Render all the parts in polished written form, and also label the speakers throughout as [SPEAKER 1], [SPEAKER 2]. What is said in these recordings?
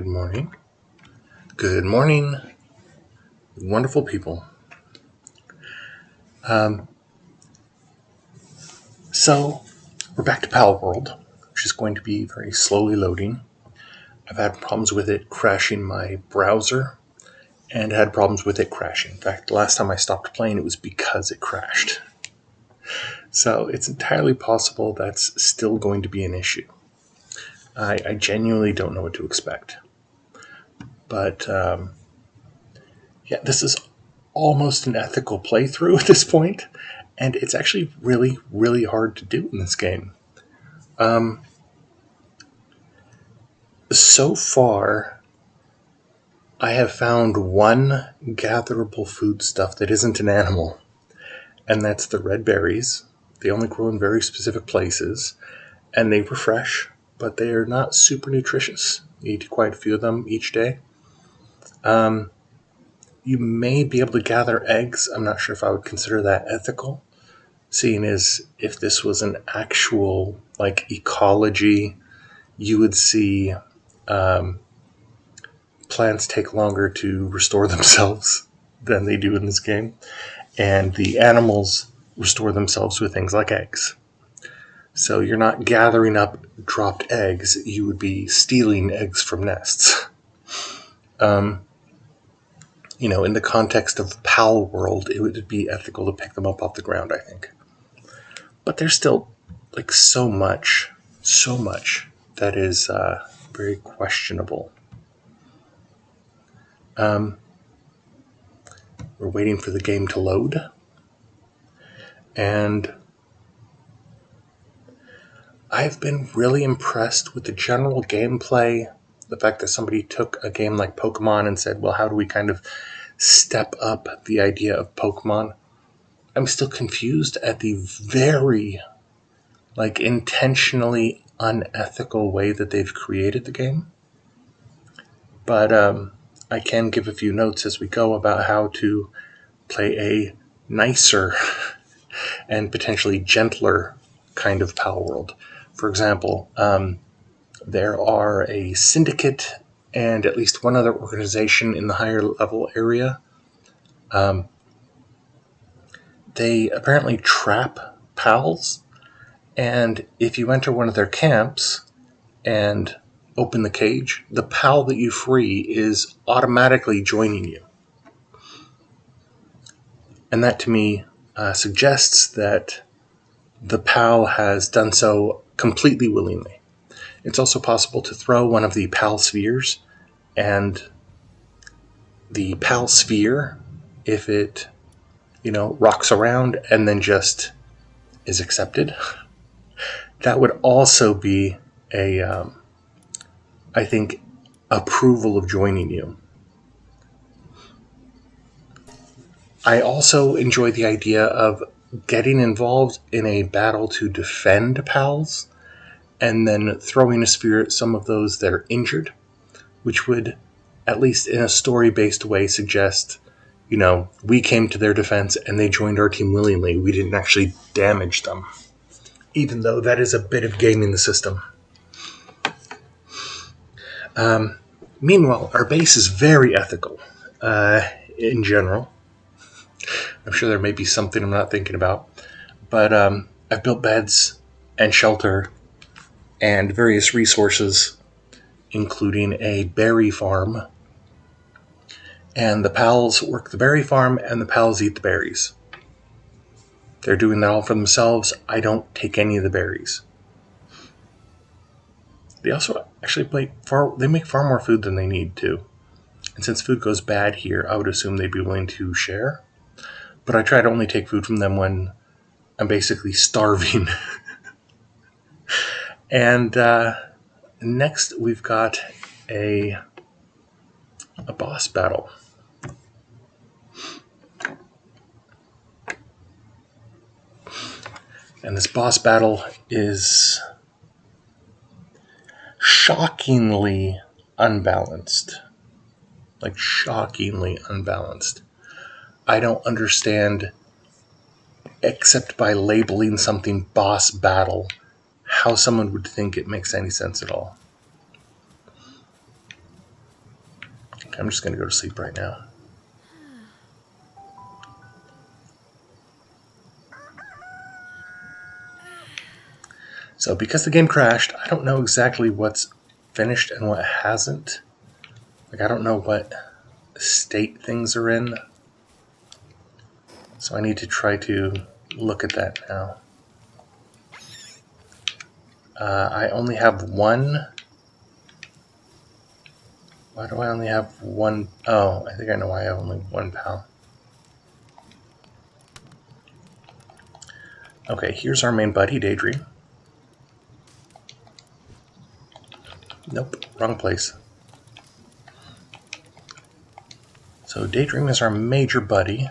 [SPEAKER 1] Good morning. Good morning, wonderful people. So, we're back to Palworld, which is going to be very slowly loading. I've had problems with it crashing my browser and had problems with it crashing. In fact, the last time I stopped playing, it was because it crashed. So, it's entirely possible that's still going to be an issue. I genuinely don't know what to expect. But, this is almost an ethical playthrough at this point, and it's actually really, really hard to do in this game. So far, I have found one gatherable foodstuff that isn't an animal, and that's the red berries. They only grow in very specific places, and they refresh, but they are not super nutritious. You eat quite a few of them each day. You may be able to gather eggs. I'm not sure if I would consider that ethical, seeing as if this was an actual ecology, you would see plants take longer to restore themselves than they do in this game, and the animals restore themselves with things like eggs. So you're not gathering up dropped eggs, you would be stealing eggs from nests. In the context of Palworld, it would be ethical to pick them up off the ground, I think. But there's still so much that is very questionable. We're waiting for the game to load. And I've been really impressed with the general gameplay. The fact that somebody took a game like Pokemon and said, well, how do we kind of step up the idea of Pokemon? I'm still confused at the very intentionally unethical way that they've created the game. But I can give a few notes as we go about how to play a nicer and potentially gentler kind of Palworld. For example, there are a syndicate and at least one other organization in the higher level area. They apparently trap pals, and if you enter one of their camps and open the cage, the pal that you free is automatically joining you. And that to me suggests that the pal has done so completely willingly. It's also possible to throw one of the pal spheres, and the pal sphere, if it, rocks around and then just is accepted, that would also be I think, approval of joining you. I also enjoy the idea of getting involved in a battle to defend pals and then throwing a spear at some of those that are injured, which would, at least in a story-based way, suggest, we came to their defense and they joined our team willingly. We didn't actually damage them, even though that is a bit of gaming the system. Meanwhile, our base is very ethical in general. I'm sure there may be something I'm not thinking about. But I've built beds and shelter and various resources, including a berry farm. And the pals work the berry farm and the pals eat the berries. They're doing that all for themselves. I don't take any of the berries. They also actually make far more food than they need to. And since food goes bad here, I would assume they'd be willing to share. But I try to only take food from them when I'm basically starving. And next we've got a boss battle. And this boss battle is shockingly unbalanced. Shockingly unbalanced. I don't understand, except by labeling something boss battle, how someone would think it makes any sense at all. I'm just going to go to sleep right now. So because the game crashed, I don't know exactly what's finished and what hasn't. Like, I don't know what state things are in. So I need to try to look at that now. I only have one. Why do I only have one? Oh, I think I know why I have only one pal. Okay, here's our main buddy, Daydream. Nope, wrong place. So Daydream is our major buddy.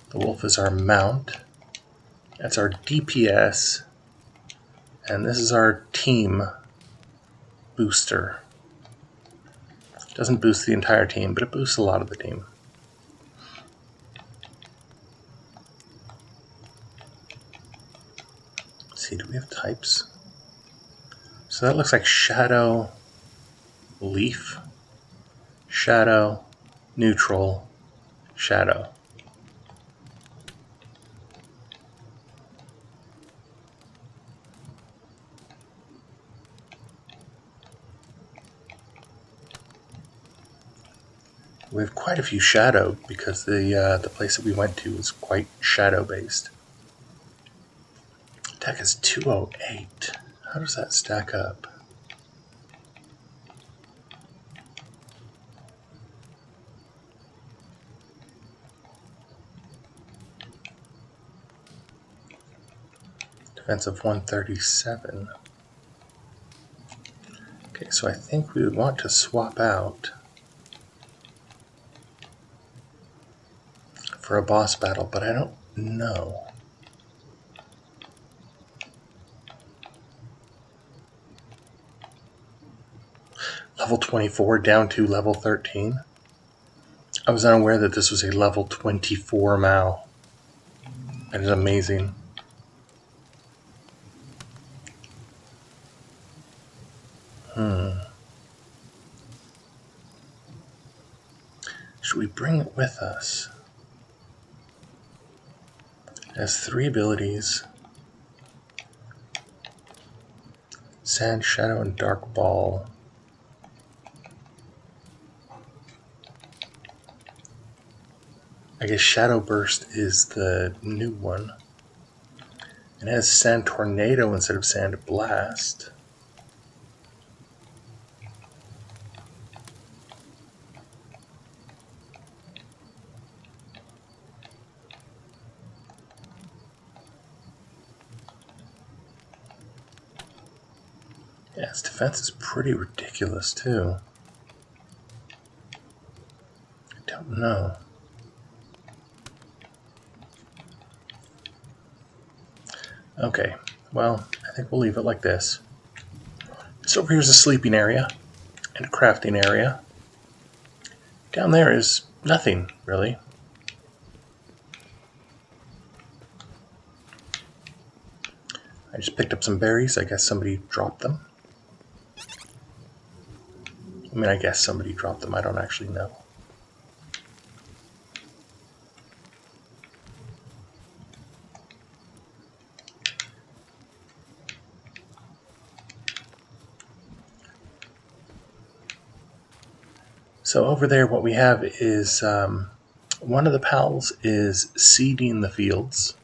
[SPEAKER 1] The wolf is our mount. That's our DPS. And this is our team booster. Doesn't boost the entire team, but it boosts a lot of the team. Let's see, do we have types? So that looks like Shadow, Leaf, Shadow, Neutral, Shadow. We have quite a few Shadow because the place that we went to is quite Shadow based. Attack is 208. How does that stack up? Defense of 137. Okay, so I think we would want to swap out for a boss battle, but I don't know. Level 24 down to level 13. I was unaware that this was a level 24 Mao. That is amazing. Should we bring it with us? It has 3 abilities. Sand, Shadow, and Dark Ball. I guess Shadow Burst is the new one. It has Sand Tornado instead of Sand Blast. Yeah, its defense is pretty ridiculous too. I don't know. Okay, well, I think we'll leave it like this. So over here is a sleeping area and a crafting area. Down there is nothing, really. I just picked up some berries. I guess somebody dropped them. I mean, I guess somebody dropped them. I don't actually know. So over there, what we have is one of the pals is seeding the fields.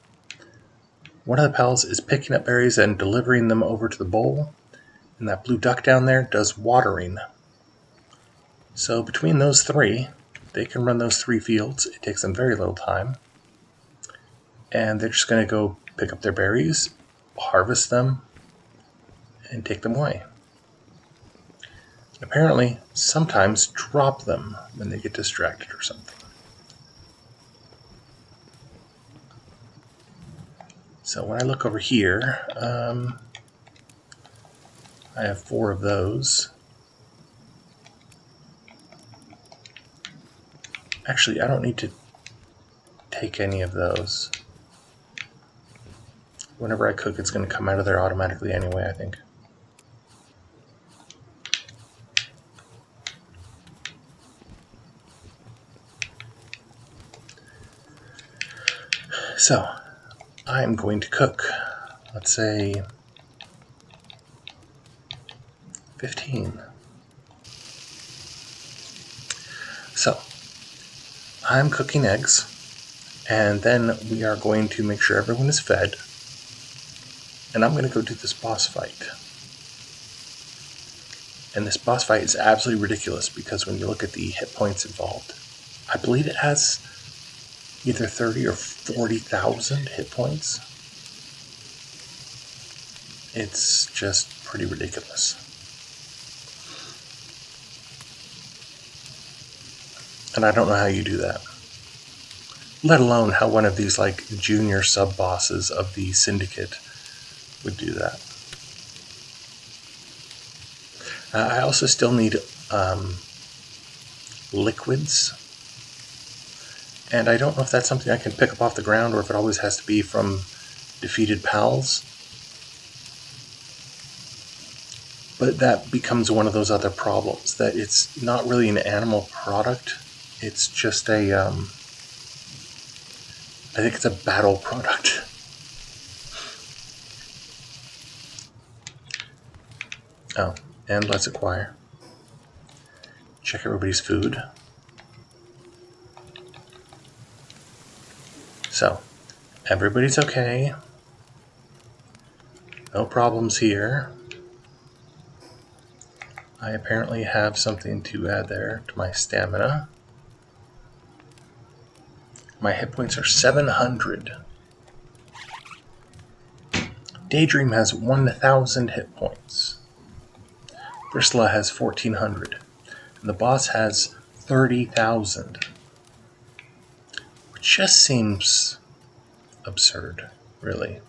[SPEAKER 1] One of the pals is picking up berries and delivering them over to the bowl. And that blue duck down there does watering. So between those 3, they can run those 3 fields. It takes them very little time. And they're just going to go pick up their berries, harvest them, and take them away. Apparently, sometimes drop them when they get distracted or something. So when I look over here, I have 4 of those. Actually, I don't need to take any of those. Whenever I cook, it's going to come out of there automatically anyway, I think. So, I'm going to cook, let's say, 15. So, I'm cooking eggs, and then we are going to make sure everyone is fed, and I'm going to go do this boss fight. And this boss fight is absolutely ridiculous because when you look at the hit points involved, I believe it has either 30 or 40,000 hit points. It's just pretty ridiculous. And I don't know how you do that. Let alone how one of these like junior sub-bosses of the Syndicate would do that. I also still need liquids. And I don't know if that's something I can pick up off the ground or if it always has to be from defeated pals. But that becomes one of those other problems, that it's not really an animal product. It's just a, I think it's a battle product. Oh, and let's acquire. Check everybody's food. So, everybody's okay. No problems here. I apparently have something to add there to my stamina. My hit points are 700. Daydream has 1,000 hit points. Bristla has 1,400. And the boss has 30,000. Which just seems absurd, really.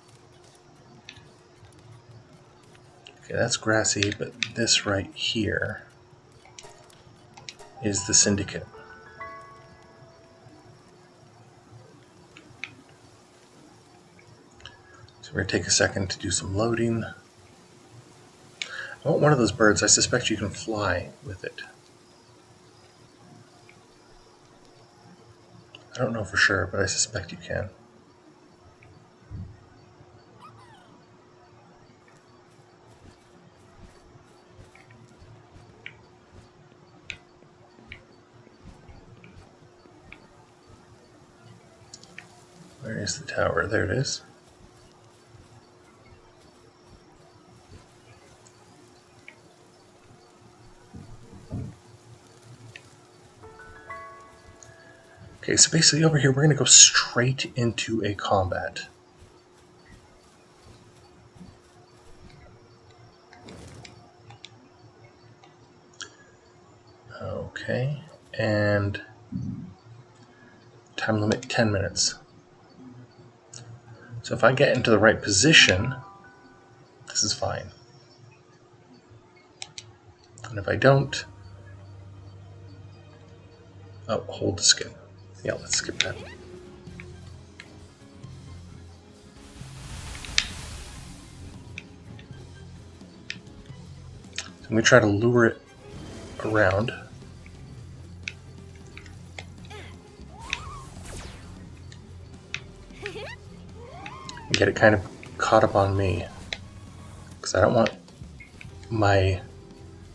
[SPEAKER 1] Okay, that's grassy, but this right here is the Syndicate. So we're going to take a second to do some loading. I want one of those birds. I suspect you can fly with it. I don't know for sure, but I suspect you can. Where is the tower? There it is. Okay, so basically over here we're going to go straight into a combat. Okay, and time limit 10 minutes. So if I get into the right position, this is fine. And if I don't, oh, hold to skip. Yeah, let's skip that. So I'm going to try to lure it around. And get it kind of caught up on me. Because I don't want my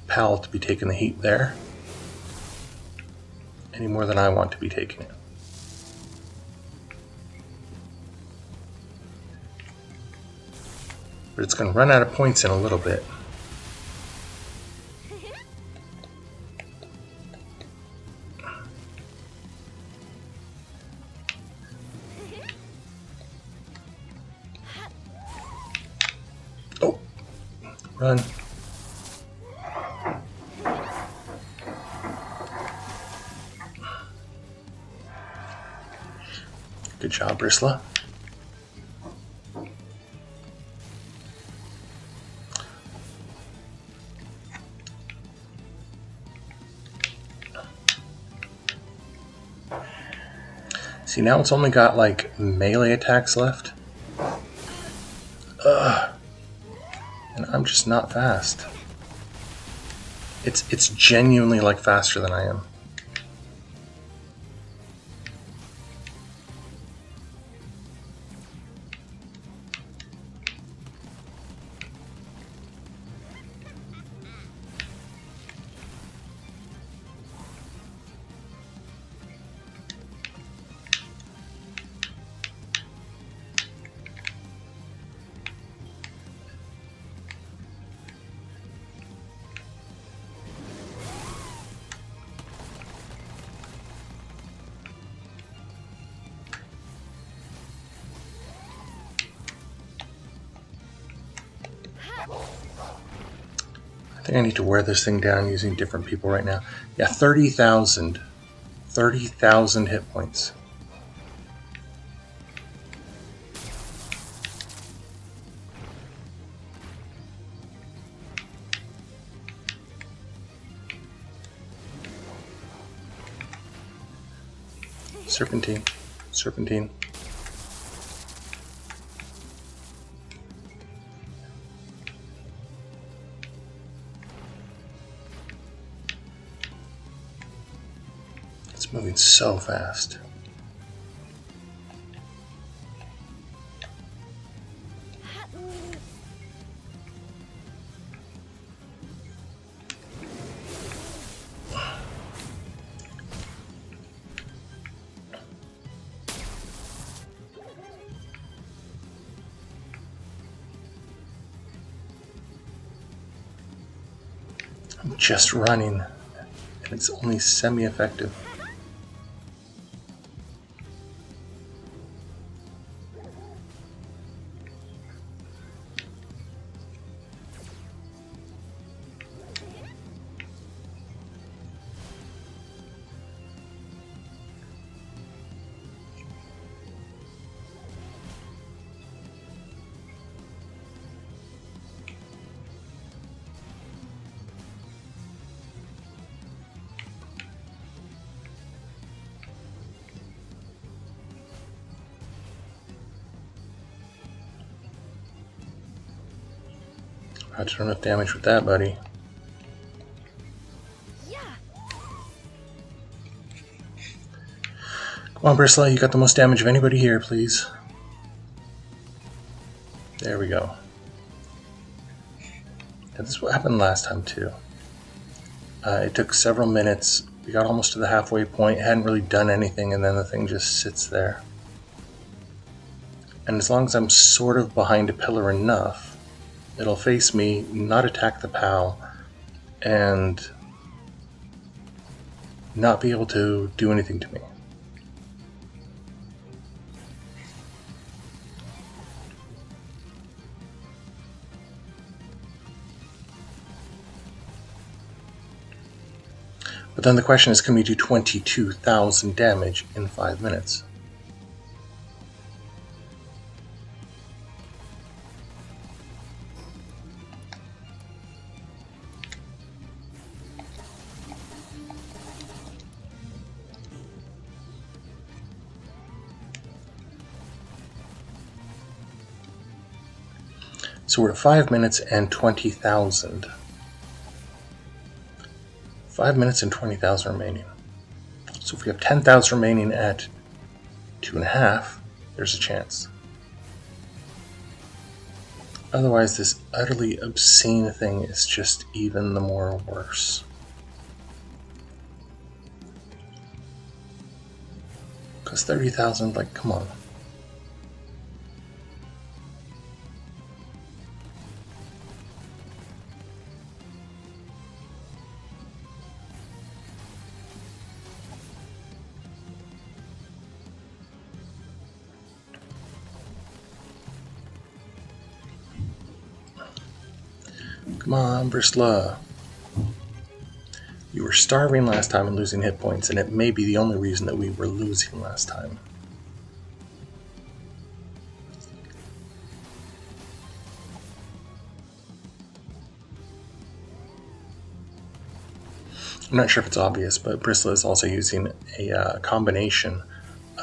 [SPEAKER 1] pal to be taking the heat there any more than I want to be taking it. But it's going to run out of points in a little bit. Oh, run. Good job, Bristla. See, now it's only got like melee attacks left. Ugh. And I'm just not fast. It's genuinely like faster than I am. think I need to wear this thing down using different people right now. Yeah, 30,000. 30,000 hit points. Serpentine. Serpentine. It's moving so fast. I'm just running, and it's only semi-effective. I did enough damage with that, buddy. Come on, Brisla, you got the most damage of anybody here, please. There we go. And this is what happened last time, too. It took several minutes. We got almost to the halfway point, hadn't really done anything, and then the thing just sits there. And as long as I'm sort of behind a pillar enough, it'll face me, not attack the POW, and not be able to do anything to me. But then the question is, can we do 22,000 damage in 5 minutes? So we're at 5 minutes and 20,000. 5 minutes and 20,000 remaining. So if we have 10,000 remaining at 2.5, there's a chance. Otherwise, this utterly obscene thing is just even the more worse. Because 30,000, like, come on. Come on, Brisla. You were starving last time and losing hit points, and it may be the only reason that we were losing last time. I'm not sure if it's obvious, but Brisla is also using a combination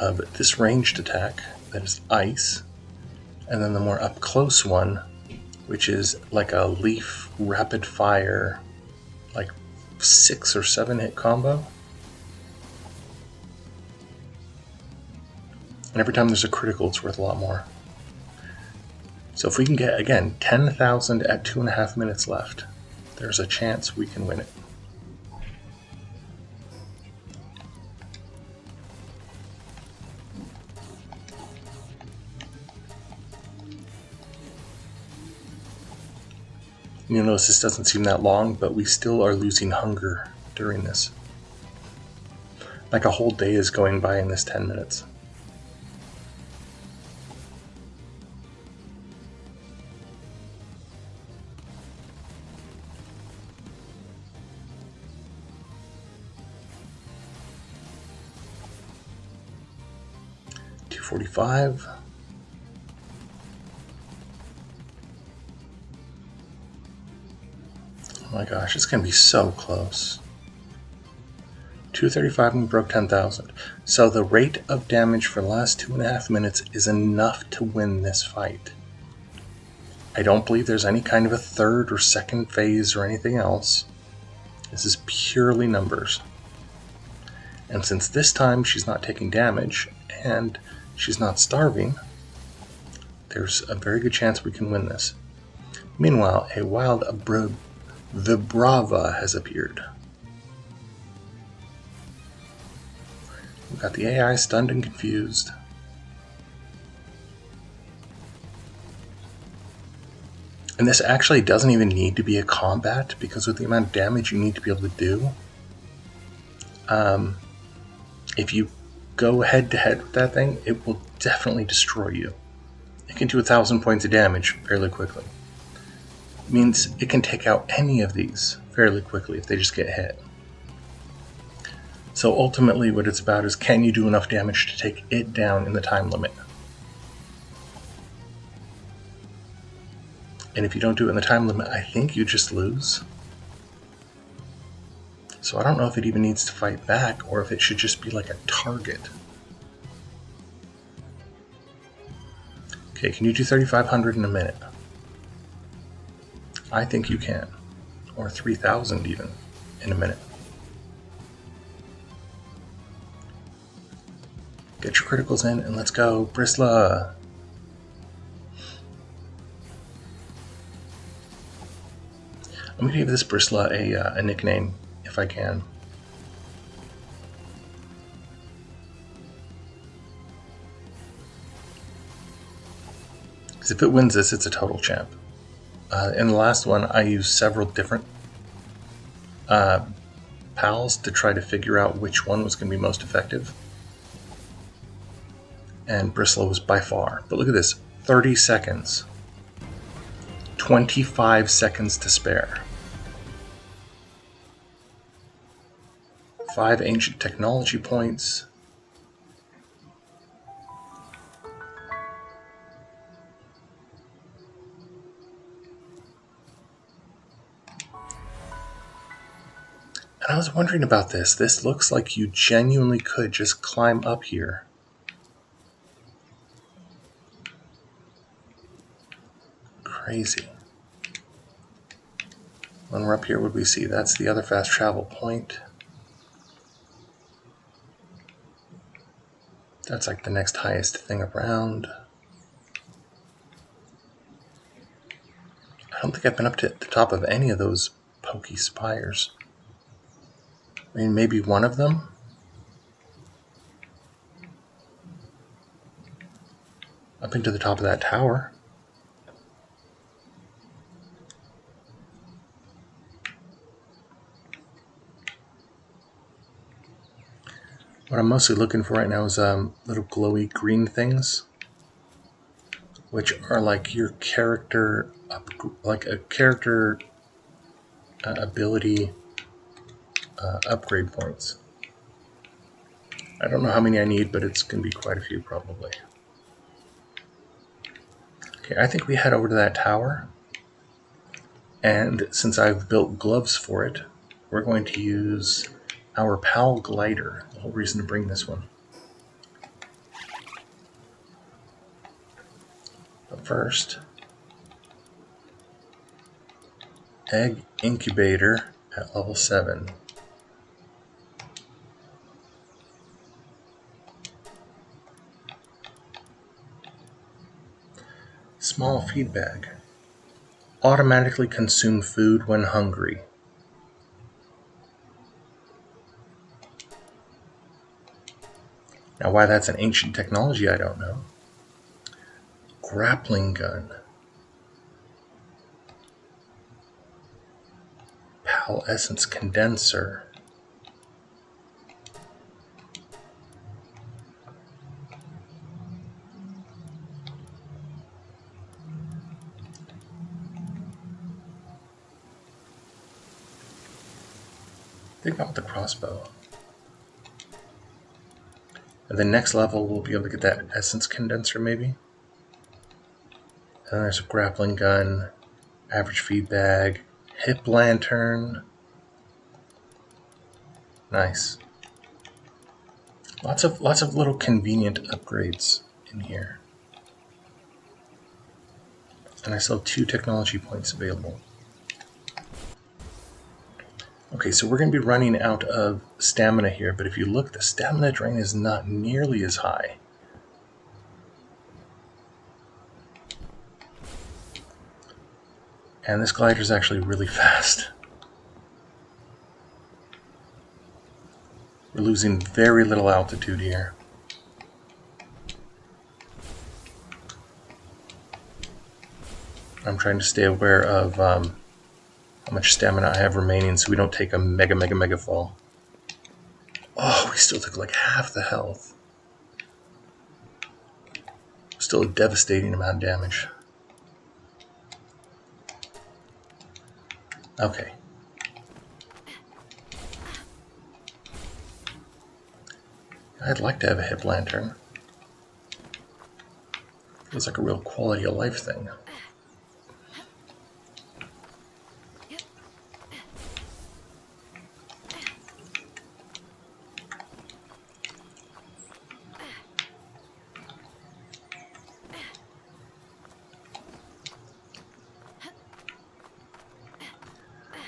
[SPEAKER 1] of this ranged attack that is ice, and then the more up-close one, which is like a leaf rapid fire, like 6 or 7 hit combo. And every time there's a critical, it's worth a lot more. So if we can get, again, 10,000 at 2.5 minutes left, there's a chance we can win it. You'll notice this doesn't seem that long, but we still are losing hunger during this. Like a whole day is going by in this 10 minutes. 245. Oh my gosh, it's going to be so close. 235 and we broke 10,000. So the rate of damage for the last 2.5 minutes is enough to win this fight. I don't believe there's any kind of a third or second phase or anything else. This is purely numbers. And since this time she's not taking damage and she's not starving, there's a very good chance we can win this. Meanwhile, a wild Vibrava has appeared. We've got the AI stunned and confused. And this actually doesn't even need to be a combat, because with the amount of damage you need to be able to do, if you go head to head with that thing, it will definitely destroy you. It can do 1,000 points of damage fairly quickly. It means it can take out any of these fairly quickly if they just get hit. So ultimately what it's about is, can you do enough damage to take it down in the time limit? And if you don't do it in the time limit, I think you just lose. So I don't know if it even needs to fight back or if it should just be like a target. Okay, can you do 3,500 in a minute? I think you can. Or 3,000 even in a minute. Get your criticals in and let's go, Bristla! I'm going to give this Bristla a nickname, if I can. Because if it wins this, it's a total champ. In the last one, I used several different pals to try to figure out which one was going to be most effective. And Bristla was by far. But look at this, 30 seconds. 25 seconds to spare. 5 ancient technology points. And I was wondering about this. This looks like you genuinely could just climb up here. Crazy. When we're up here, what do we see? That's the other fast travel point. That's like the next highest thing around. I don't think I've been up to the top of any of those pokey spires. I mean, maybe one of them? Up into the top of that tower. What I'm mostly looking for right now is little glowy green things, which are like your character, like a character ability upgrade points. I don't know how many I need, but it's going to be quite a few probably. Okay, I think we head over to that tower, and since I've built gloves for it, we're going to use our PAL glider. The whole reason to bring this one. But first, egg incubator at level 7. Small feed bag. Automatically consume food when hungry. Now why that's an ancient technology, I don't know. Grappling gun. PAL essence condenser. I think about the crossbow. the next level, we'll be able to get that essence condenser, maybe. And there's a grappling gun, average feed bag, hip lantern. Nice. Lots of little convenient upgrades in here. And I still have 2 technology points available. Okay, so we're going to be running out of stamina here, but if you look, the stamina drain is not nearly as high. And this glider is actually really fast. We're losing very little altitude here. I'm trying to stay aware of how much stamina I have remaining so we don't take a mega fall. Oh, we still took like half the health. Still a devastating amount of damage. Okay. I'd like to have a hip lantern. Feels like a real quality of life thing.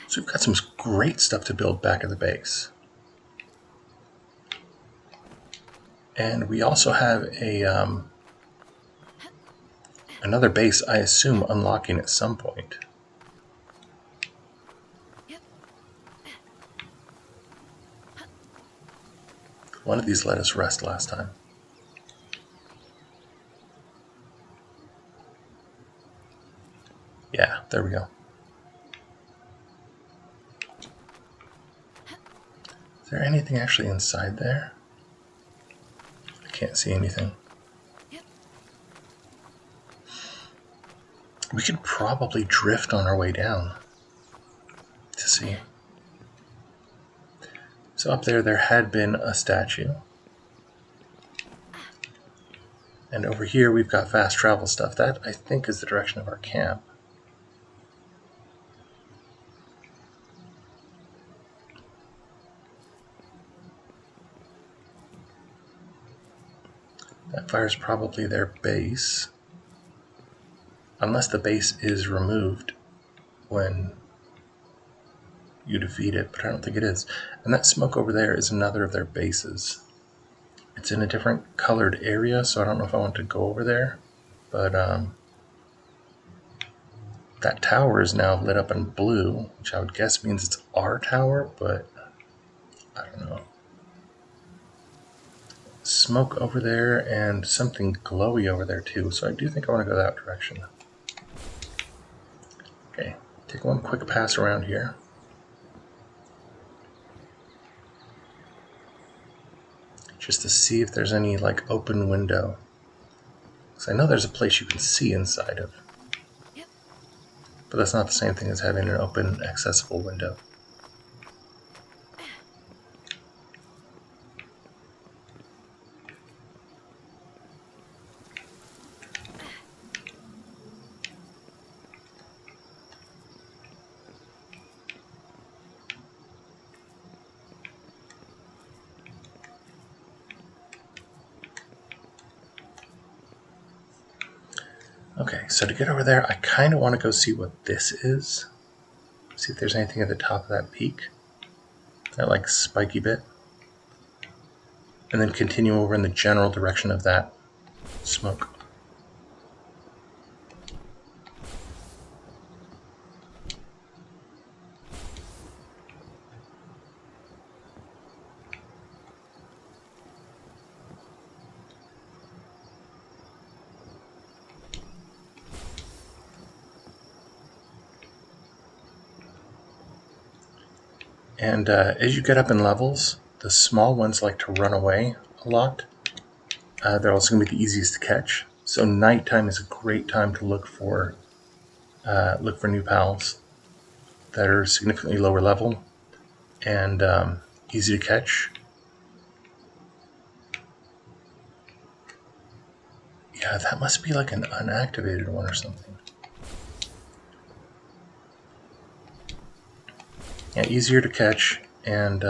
[SPEAKER 1] So we've got some great stuff to build back at the base. And we also have a another base, I assume, unlocking at some point. One of these let us rest last time. Yeah, there we go. Is there anything actually inside there? I can't see anything. We could probably drift on our way down to see. So up there had been a statue. And over here we've got fast travel stuff. That, I think, is the direction of our camp. That fire's probably their base. Unless the base is removed when you defeat it, but I don't think it is. And that smoke over there is another of their bases. It's in a different colored area, so I don't know if I want to go over there. But that tower is now lit up in blue, which I would guess means it's our tower, but I don't know. Smoke over there and something glowy over there too, so I do think I want to go that direction. Okay, take one quick pass around here. Just to see if there's any like open window. Because I know there's a place you can see inside of. But that's not the same thing as having an open, accessible window. Okay, so to get over there, I kind of want to go see what this is. See if there's anything at the top of that peak. That like spiky bit. And then continue over in the general direction of that smoke. And as you get up in levels, the small ones like to run away a lot. They're also going to be the easiest to catch. So nighttime is a great time to look for new pals that are significantly lower level and easy to catch. God, that must be like an unactivated one or something. Yeah, easier to catch and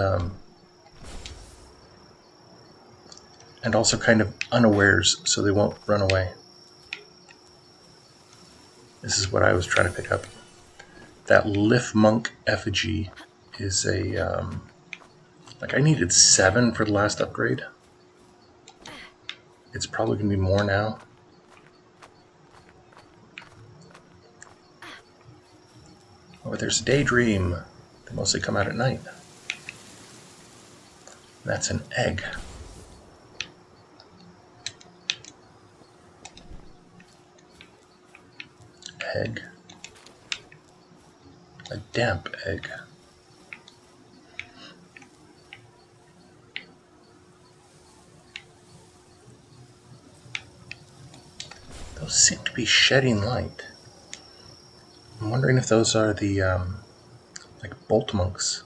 [SPEAKER 1] also kind of unawares, so they won't run away. This is what I was trying to pick up. That Lif Monk effigy is a like I needed 7 for the last upgrade. It's probably gonna be more now. Oh, there's Daydream. They mostly come out at night. That's an egg. Egg. A damp egg. Those seem to be shedding light. I'm wondering if those are the like bolt monks,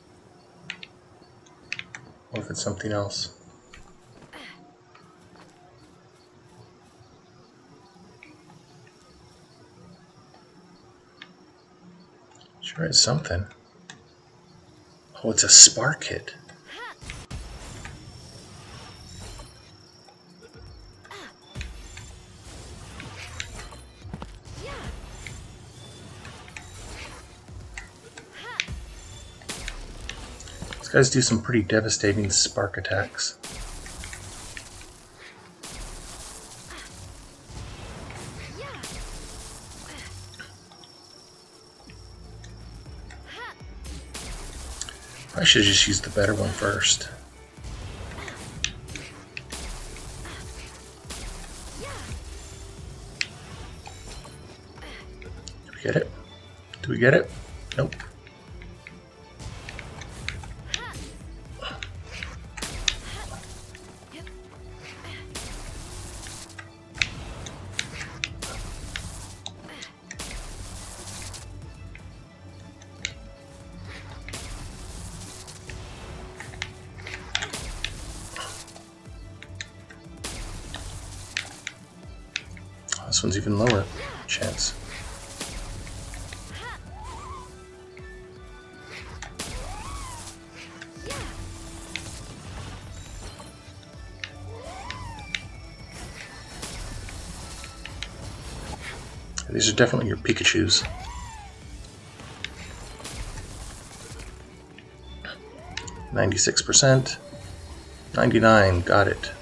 [SPEAKER 1] or if it's something else. Sure is something. Oh, it's a spark hit. These guys do some pretty devastating spark attacks. I should have just used the better one first. Do we get it? Do we get it? Nope. This one's even lower chance. These are definitely your Pikachus. 96%. 99, got it.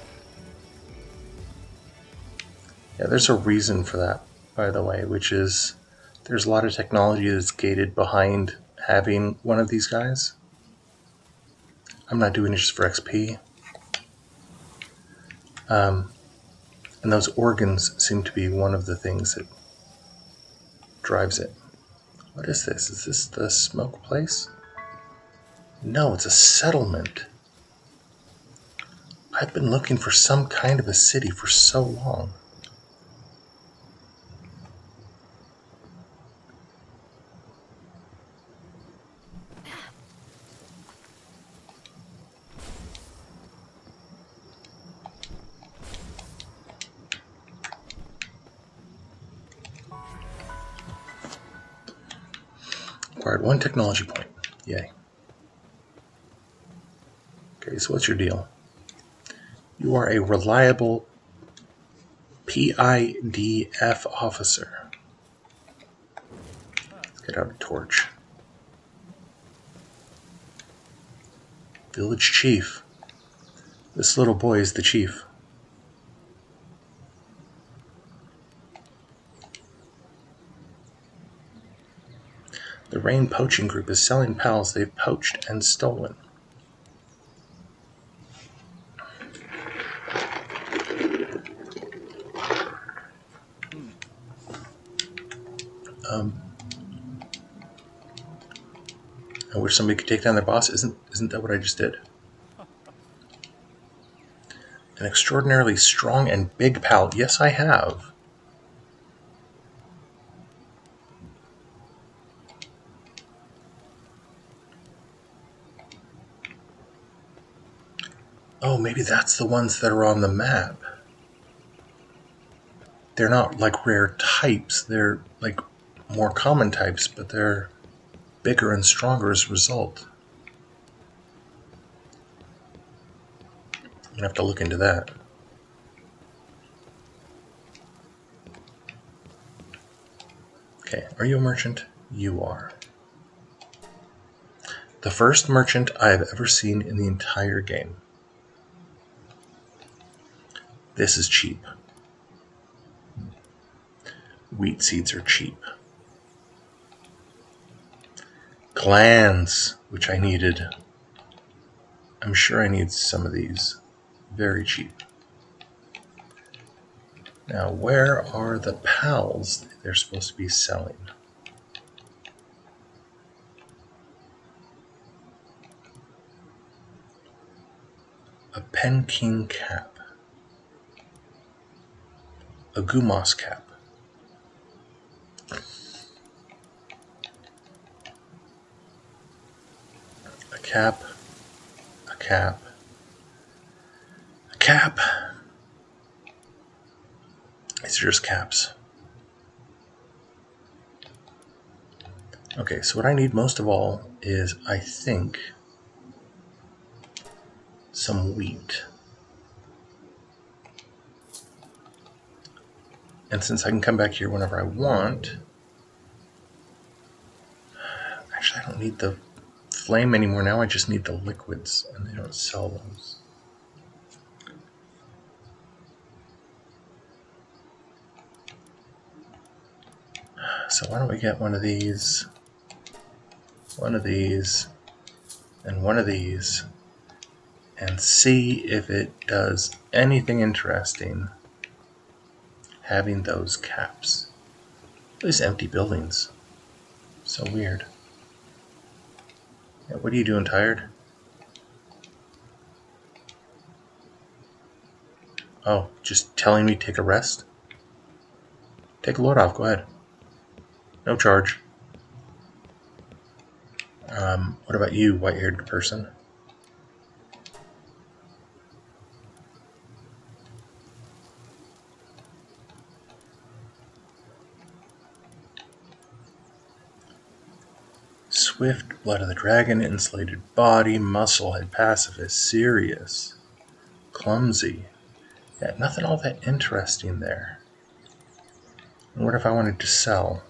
[SPEAKER 1] Yeah, there's a reason for that, by the way, which is there's a lot of technology that's gated behind having one of these guys. I'm not doing it just for XP. And those organs seem to be one of the things that drives it. What is this? Is this the smoke place? No, it's a settlement. I've been looking for some kind of a city for so long. Acquired 1 technology point. Yay. Okay, so what's your deal? You are a reliable PIDF officer. Let's get out a torch. Village chief. This little boy is the chief. The Rain Poaching Group is selling pals they've poached and stolen. I wish somebody could take down their boss. Isn't that what I just did? An extraordinarily strong and big pal. Yes, I have. Oh, maybe that's the ones that are on the map. they're not like rare types. They're like more common types, but they're bigger and stronger as a result. I'm gonna have to look into that. Okay, are you a merchant? You are. The first merchant I have ever seen in the entire game. This is cheap. Wheat seeds are cheap. Glands, which I needed. I'm sure I need some of these. Very cheap. Now, where are the pals they're supposed to be selling? A Peking cap. A Gumas cap. A cap. A cap. A cap. These are just caps. Okay, so what I need most of all is, I think, some wheat. And since I can come back here whenever I want, actually I don't need the flame anymore now, I just need the liquids, and they don't sell those. So why don't we get one of these, and one of these, and see if it does anything interesting having those caps. These empty buildings. So weird. Yeah, what are you doing, tired? Oh, just telling me to take a rest? Take a load off, go ahead. No charge. What about you, white-haired person? Swift, blood of the dragon, insulated body, musclehead, pacifist, serious, clumsy. Yeah, nothing all that interesting there. And what if I wanted to sell?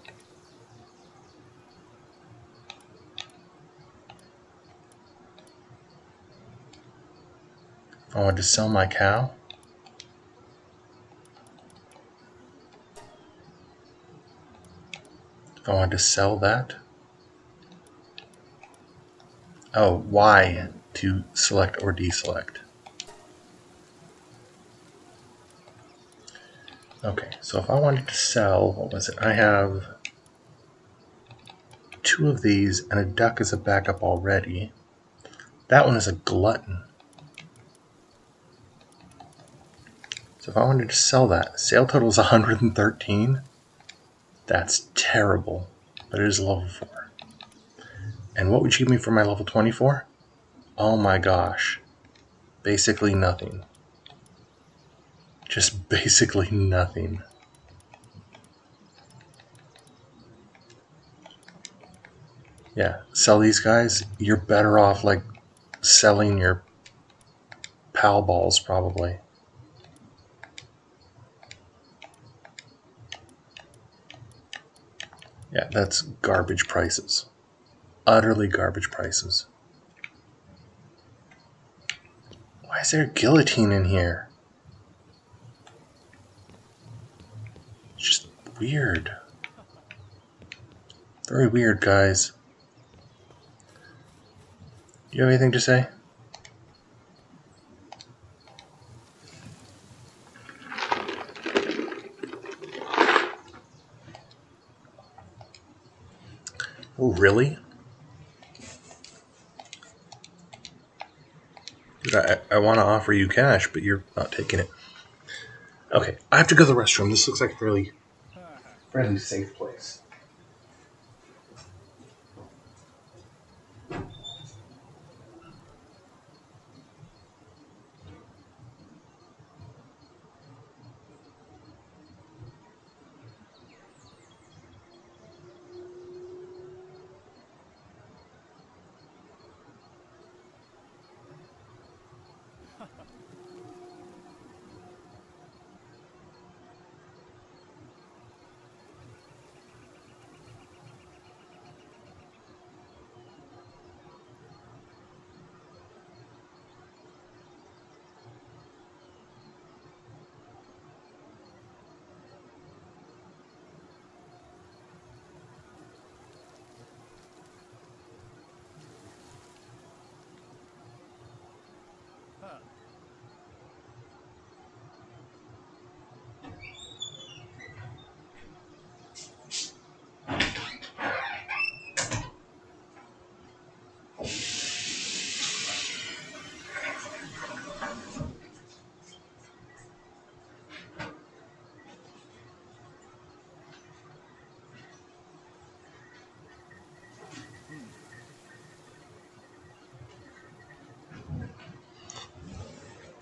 [SPEAKER 1] If I wanted to sell my cow? If I wanted to sell that? Oh, Y to select or deselect. Okay, so if I wanted to sell, what was it? I have 2 of these and a duck as a backup already. That one is a glutton. So if I wanted to sell that, sale total is 113. That's terrible, but it is level 4. And what would you give me for my level 24? Oh my gosh. Basically nothing. Just basically nothing. Yeah, sell these guys. You're better off like selling your pal balls probably. Yeah, that's garbage prices. Utterly garbage prices. Why is there a guillotine in here? It's just weird. Very weird, guys. You have anything to say? Oh, really? Dude, I want to offer you cash, but you're not taking it. Okay, I have to go to the restroom. This looks like a really fairly safe place.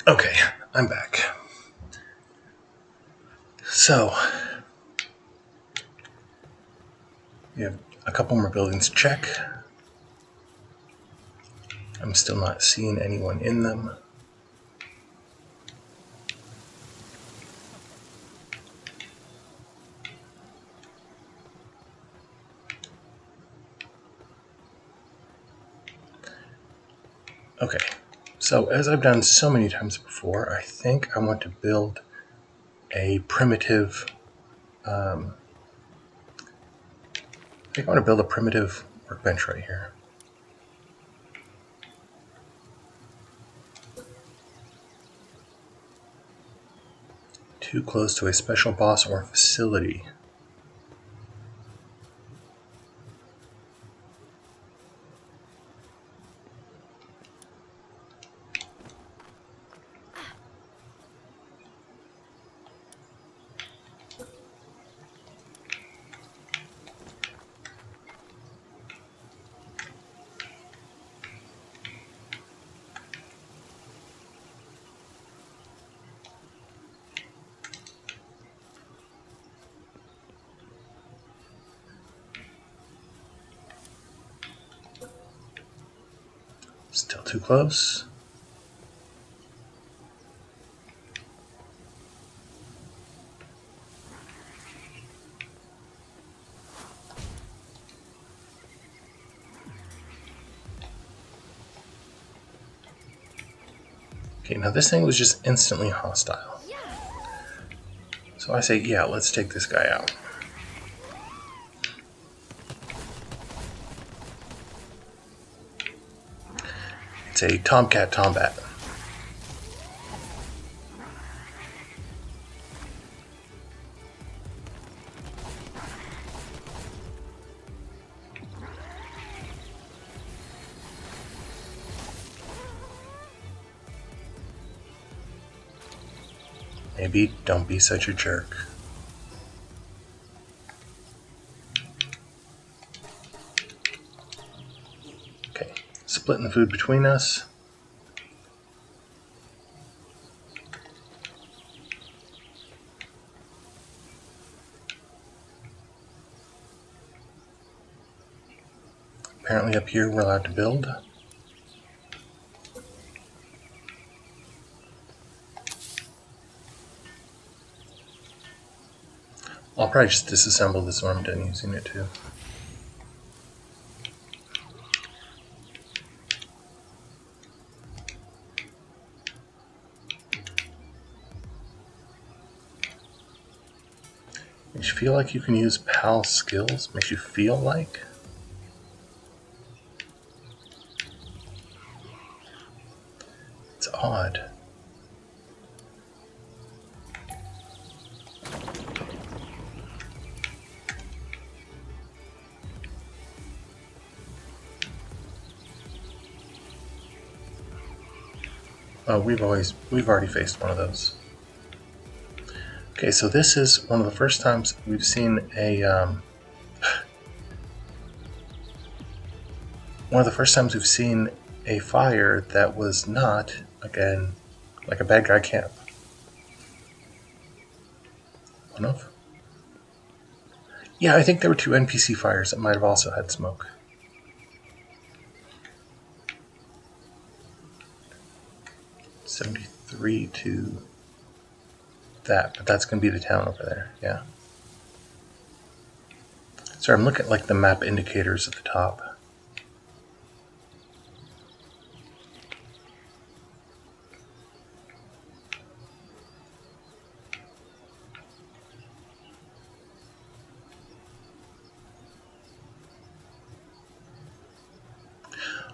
[SPEAKER 1] Okay, I'm back. So, we have a couple more buildings to check. I'm still not seeing anyone in them. Okay, so as I've done so many times before, I think I want to build a primitive workbench right here. Too close to a special boss or facility. Still too close. Okay, now this thing was just instantly hostile. So I say, yeah, let's take this guy out. It's a Tomcat Tombat. Maybe don't be such a jerk. Okay, splitting the food between us. Apparently up here we're allowed to build. I'll probably just disassemble this when I'm done using it too. Makes you feel like you can use PAL skills. Makes you feel like. It's odd. Oh, we've already faced one of those. Okay, so this is one of the first times we've seen a fire that was not, again, like a bad guy camp. One of? Yeah, I think there were 2 NPC fires that might have also had smoke. $73 to that, but that's going to be the town over there, yeah. Sorry, I'm looking at like the map indicators at the top.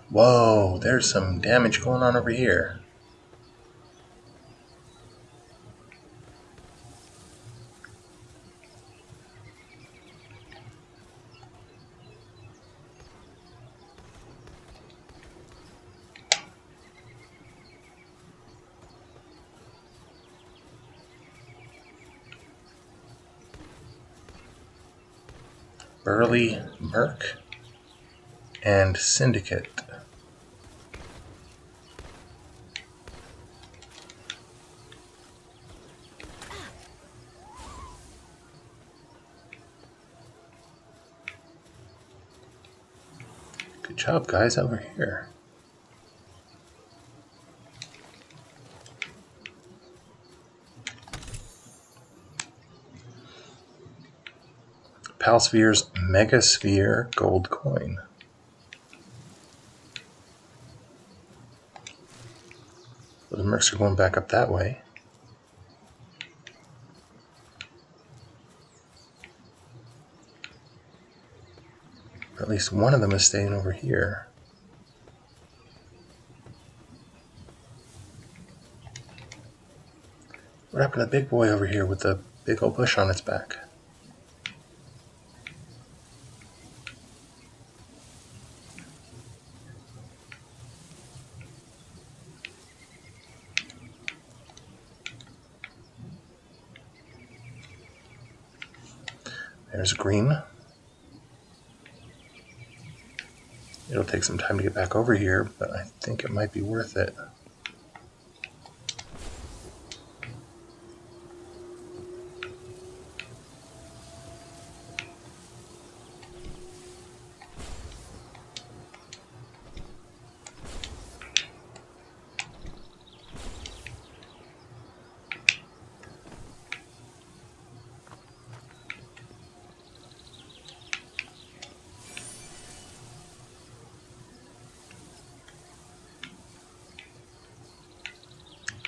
[SPEAKER 1] Whoa, there's some damage going on over here. Burly Merc and Syndicate. Good job, guys, over here. Palsphere's Megasphere gold coin. So the mercs are going back up that way. Or at least one of them is staying over here. What happened to the big boy over here with the big old bush on its back? There's green. It'll take some time to get back over here, but I think it might be worth it.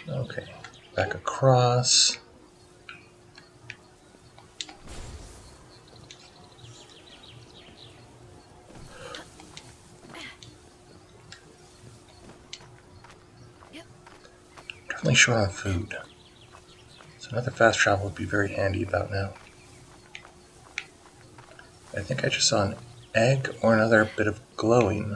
[SPEAKER 1] Okay, back across. Definitely short on food. So another fast travel would be very handy about now. I think I just saw an egg or another bit of glowing.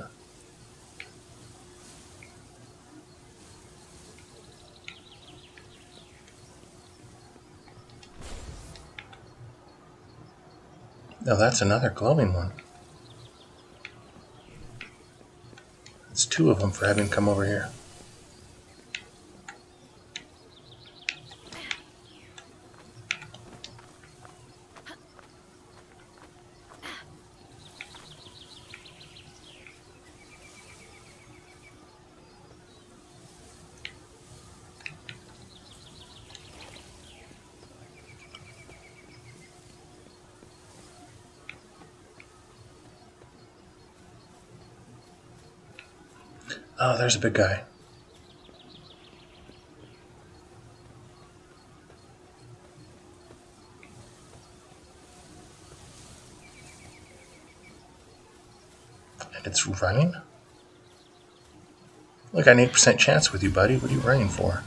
[SPEAKER 1] No, that's another glowing one. It's two of them for having come over here. Oh, there's a big guy. And it's running? Look, I got an 8% chance with you, buddy. What are you running for?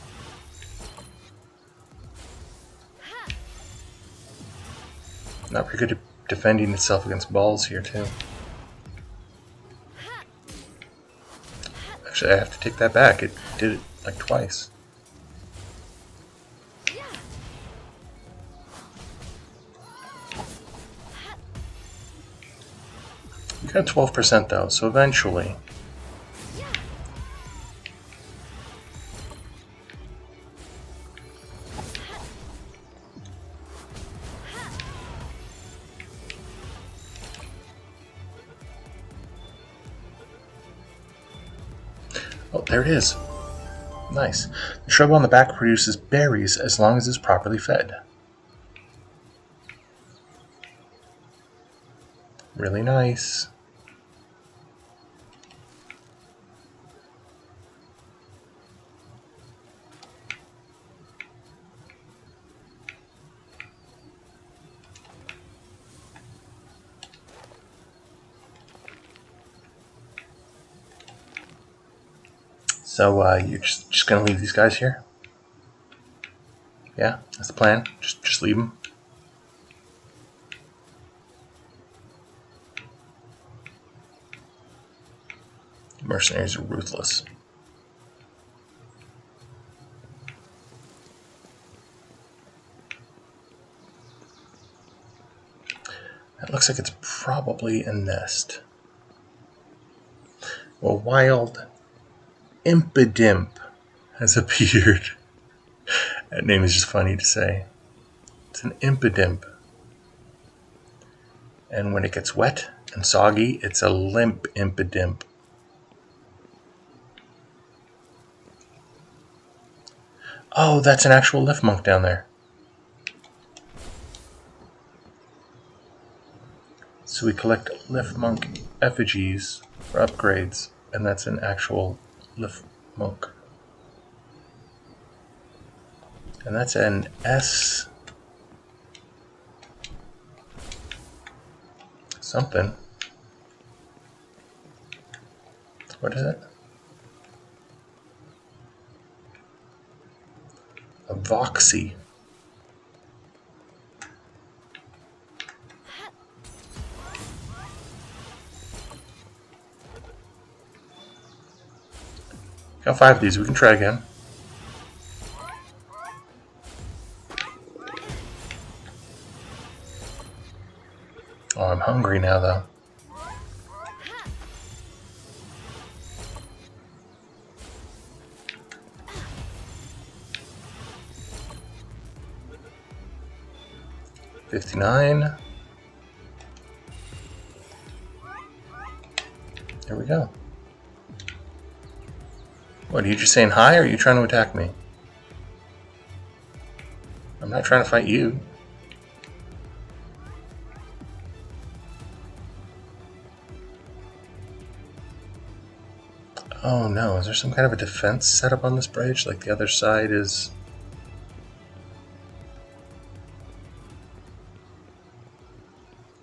[SPEAKER 1] Not very good at defending itself against balls here, too. Actually, I have to take that back. It did it like twice. You got 12% though, so eventually. Oh, there it is. Nice. The shrub on the back produces berries as long as it's properly fed. Really nice. So you're just gonna leave these guys here? Yeah, that's the plan. Just leave them. Mercenaries are ruthless. That looks like it's probably a nest. Well, wild Impidimp has appeared. That name is just funny to say. It's an Impidimp. And when it gets wet, And soggy, it's a limp impidimp. Oh, that's an actual lift monk down there. So we collect lift monk effigies for upgrades, and that's an actual lift monk. And that's an S something. What is it? A Voxy. Got 5 of these. We can try again. Oh, I'm hungry now, though. $59. There we go. What, are you just saying hi, or are you trying to attack me? I'm not trying to fight you. Oh no, is there some kind of a defense set up on this bridge? Like the other side is...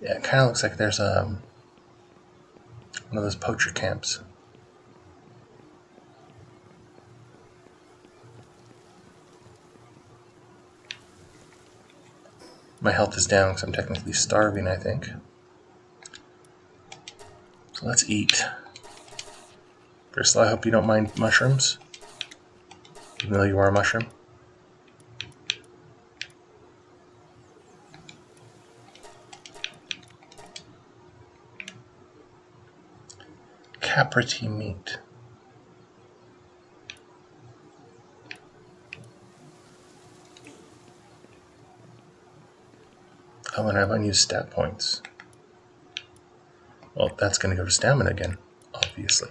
[SPEAKER 1] Yeah, it kind of looks like there's one of those poacher camps. My health is down because I'm technically starving, I think. So let's eat. First of all, I hope you don't mind mushrooms, even though you are a mushroom. Caprati meat. Oh, and I have unused stat points. Well, that's going to go to stamina again, obviously.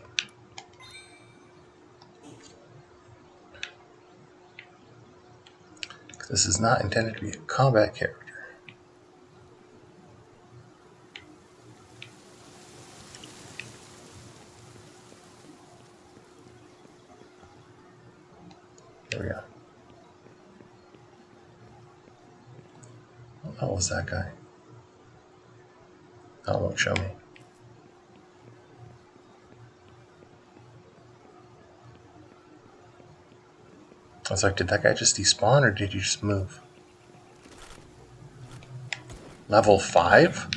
[SPEAKER 1] This is not intended to be a combat character. There we go. What the hell was that guy? Oh, it won't show me. I was like, did that guy just despawn or did you just move? Level 5?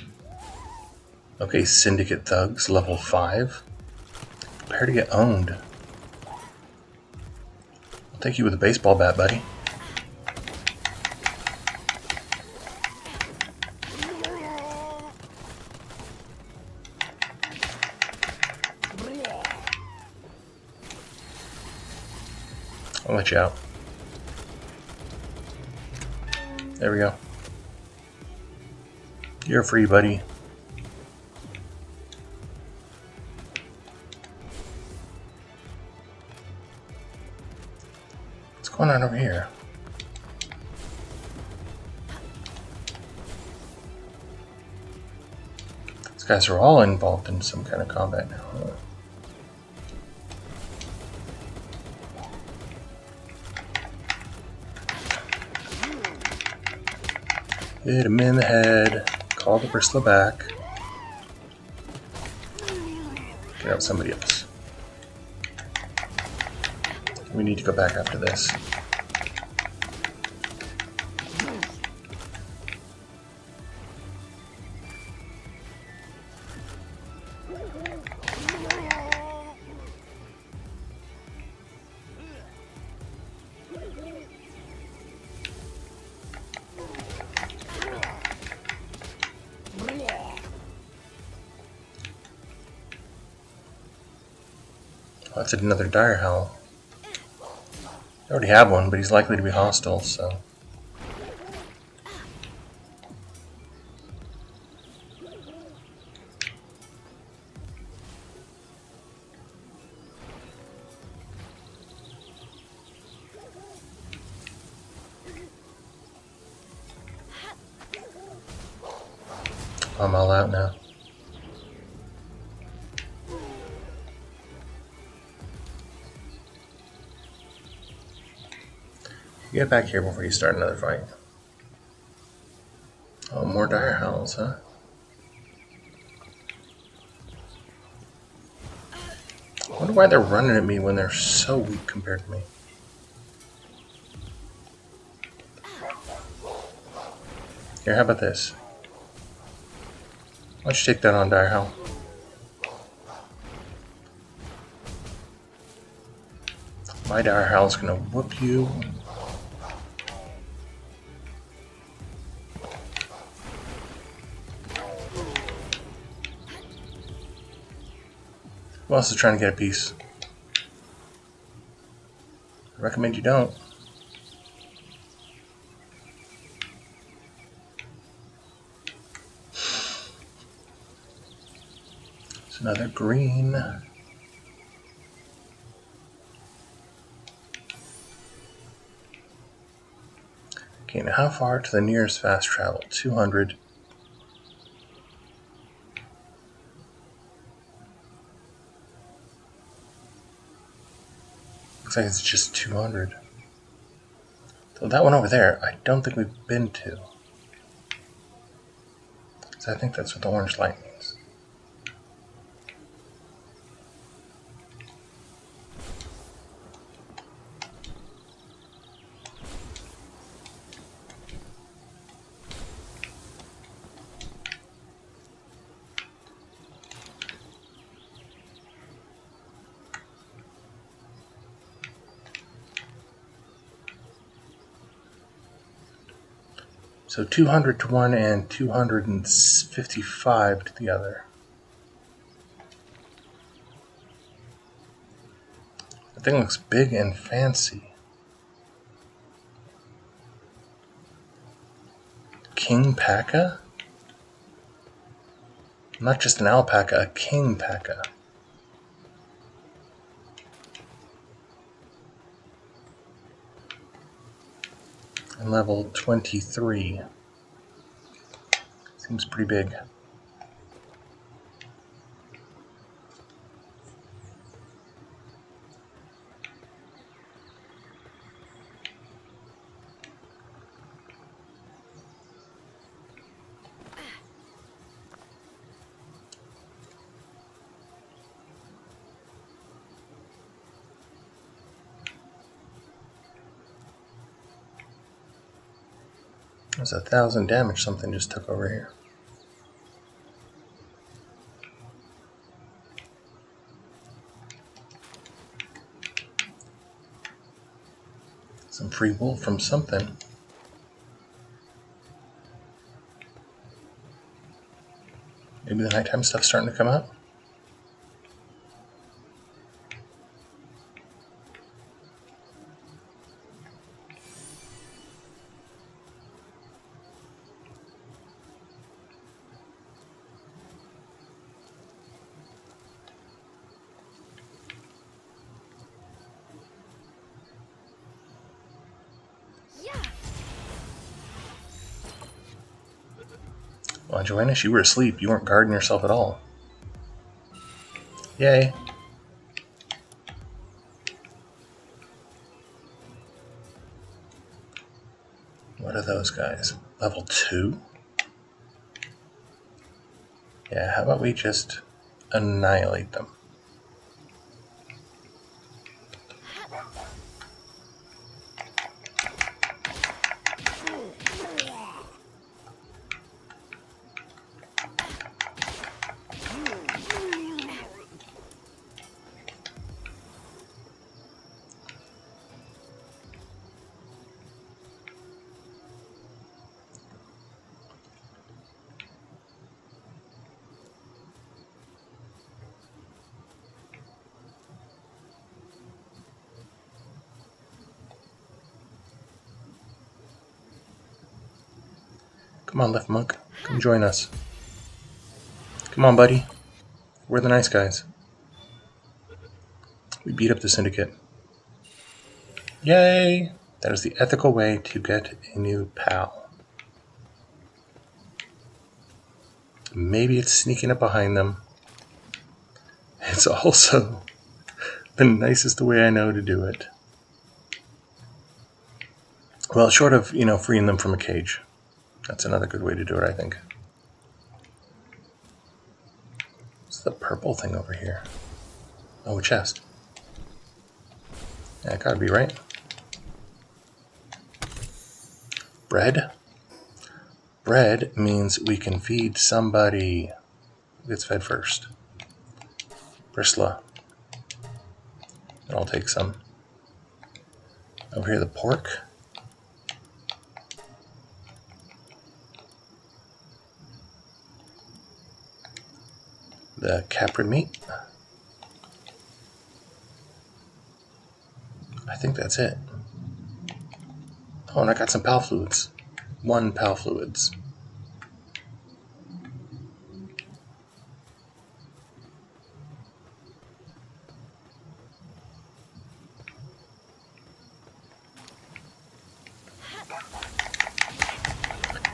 [SPEAKER 1] Okay, Syndicate Thugs, level 5. Prepare to get owned. I'll take you with a baseball bat, buddy. I'll let you out. There we go. You're free, buddy. What's going on over here? These guys are all involved in some kind of combat now. Huh? Hit him in the head. Call the bristler back. Get out somebody else. We need to go back after this. Oh, that's another dire howl. I already have one, but he's likely to be hostile, so... I'm all out now. Get back here before you start another fight. Oh, more dire howls, huh? I wonder why they're running at me when they're so weak compared to me. Here, how about this? Why don't you take that on, dire howl? My dire howl's gonna whoop you. Who else is trying to get a piece? I recommend you don't. It's another green. Okay, now how far to the nearest fast travel? 200. Looks like it's just 200. So that one over there, I don't think we've been to. So I think that's what the orange light means. So 200 to one and 255 to the other. The thing looks big and fancy. King Paca? Not just an alpaca, a king paca. And level 23. Seems pretty big. There's 1,000 damage something just took over here. Some free wool from something. Maybe the nighttime stuff's starting to come out? Well, Joannis, you were asleep. You weren't guarding yourself at all. Yay. What are those guys? Level 2? Yeah, how about we just annihilate them? Come on, Left Monk. Come join us. Come on, buddy. We're the nice guys. We beat up the Syndicate. Yay! That is the ethical way to get a new pal. Maybe it's sneaking up behind them. It's also the nicest way I know to do it. Well, short of, freeing them from a cage. That's another good way to do it, I think. What's the purple thing over here? Oh, a chest. Yeah, it gotta be right. Bread? Bread means we can feed somebody. Who gets fed first? Brisla. I'll take some. Over here, the pork. The caprid meat. I think that's it. Oh, and I got some pal fluids. 1 pal fluids.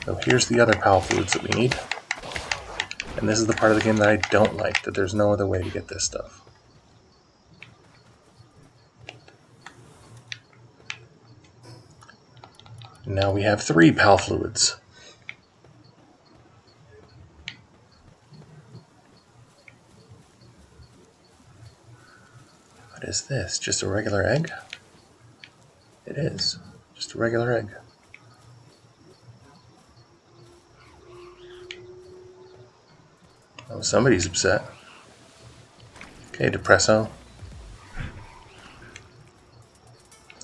[SPEAKER 1] So here's the other pal fluids that we need. And this is the part of the game that I don't like, that there's no other way to get this stuff. Now we have 3 pal fluids. What is this? Just a regular egg? It is. Just a regular egg. Oh, somebody's upset. Okay, Depresso.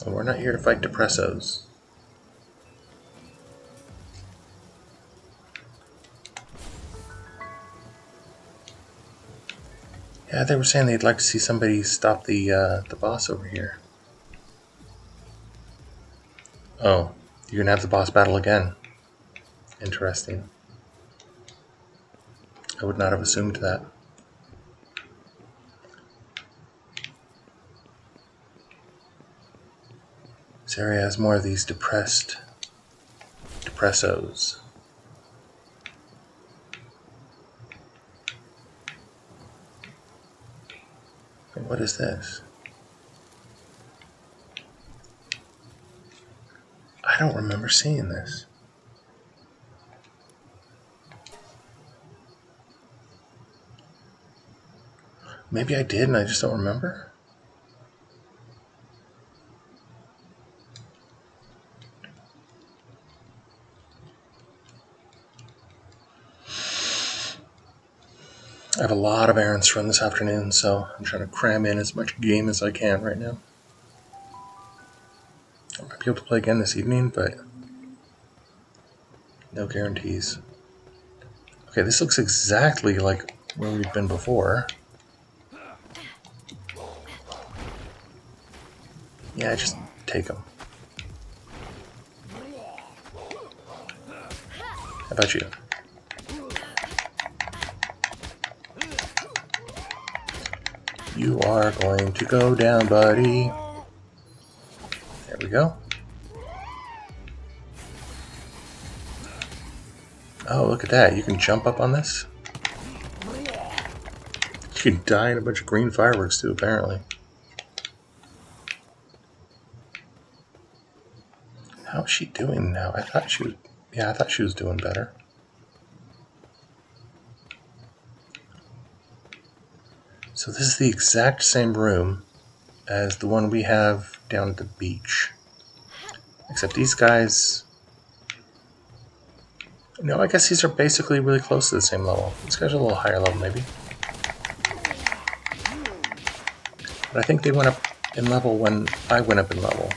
[SPEAKER 1] Well, we're not here to fight Depressos. Yeah, they were saying they'd like to see somebody stop the boss over here. Oh, you're gonna have the boss battle again. Interesting. I would not have assumed that. This area has more of these Depressos. What is this? I don't remember seeing this. Maybe I did and I just don't remember. I have a lot of errands to run this afternoon, so I'm trying to cram in as much game as I can right now. I might be able to play again this evening, but no guarantees. Okay, this looks exactly like where we've been before. Yeah, just take them. How about you? You are going to go down, buddy. There we go. Oh, look at that. You can jump up on this. You can die in a bunch of green fireworks too, apparently. How's she doing now? I thought she was doing better. So this is the exact same room as the one we have down at the beach. Except these guys... No, I guess these are basically really close to the same level. These guys are a little higher level, maybe. But I think they went up in level when I went up in level.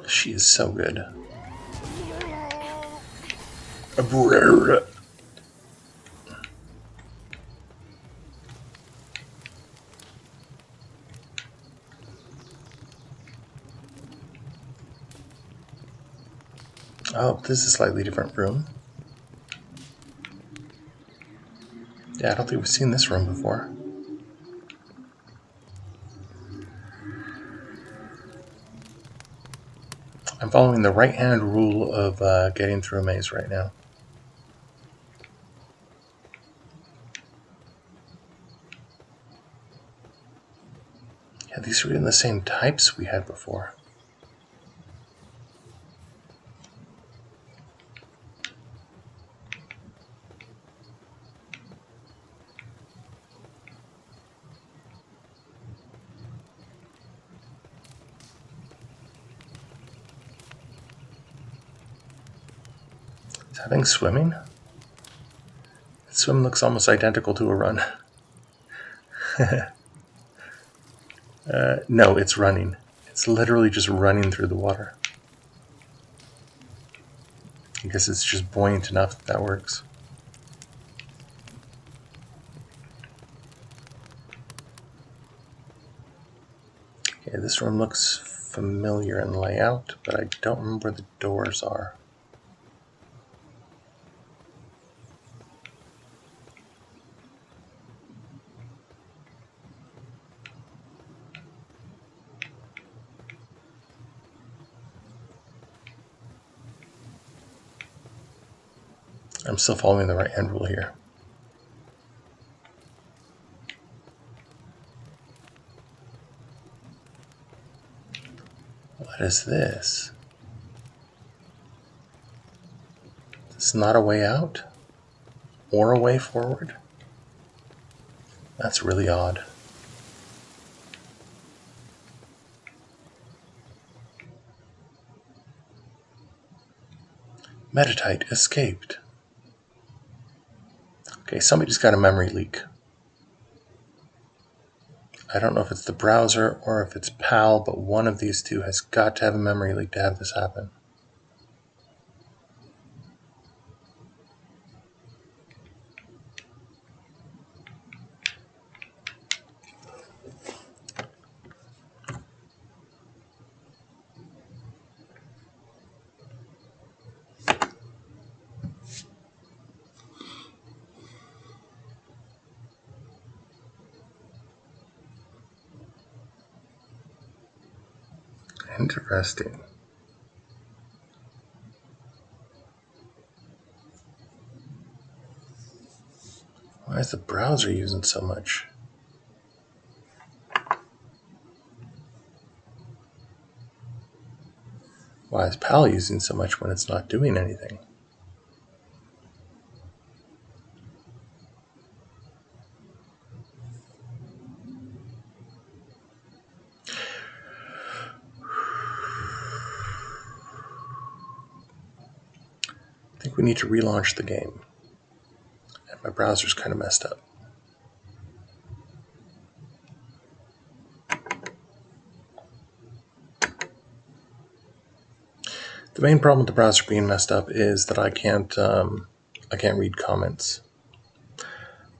[SPEAKER 1] She is so good. Oh, this is a slightly different room. Yeah, I don't think we've seen this room before. I'm following the right-hand rule of getting through a maze right now. Yeah, these are even the same types we had before. Is having swimming? Swim looks almost identical to a run. No, it's running. It's literally just running through the water. I guess it's just buoyant enough that works. Okay, this room looks familiar in layout, but I don't remember where the doors are. I'm still following the right-hand rule here. What is this? It's not a way out? Or a way forward? That's really odd. Metatite escaped. Okay, somebody's got a memory leak. I don't know if it's the browser or if it's PAL, but one of these two has got to have a memory leak to have this happen. Interesting. Why is the browser using so much? Why is PAL using so much when it's not doing anything? I think we need to relaunch the game. And my browser's kind of messed up. The main problem with the browser being messed up is that I can't read comments.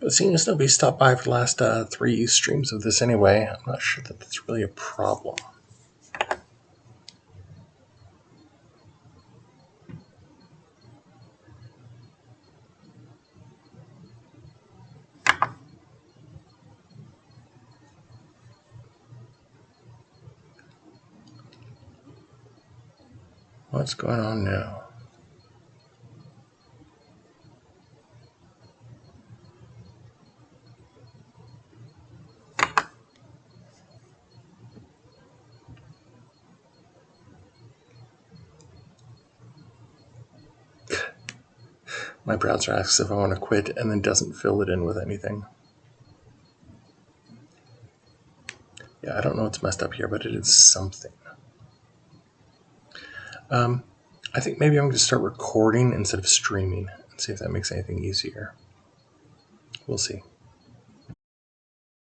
[SPEAKER 1] But seeing as nobody stopped by for the last 3 streams of this anyway, I'm not sure that that's really a problem. What's going on now? My browser asks if I want to quit and then doesn't fill it in with anything. Yeah, I don't know what's messed up here, but it is something. I think maybe I'm going to start recording instead of streaming and see if that makes anything easier. We'll see.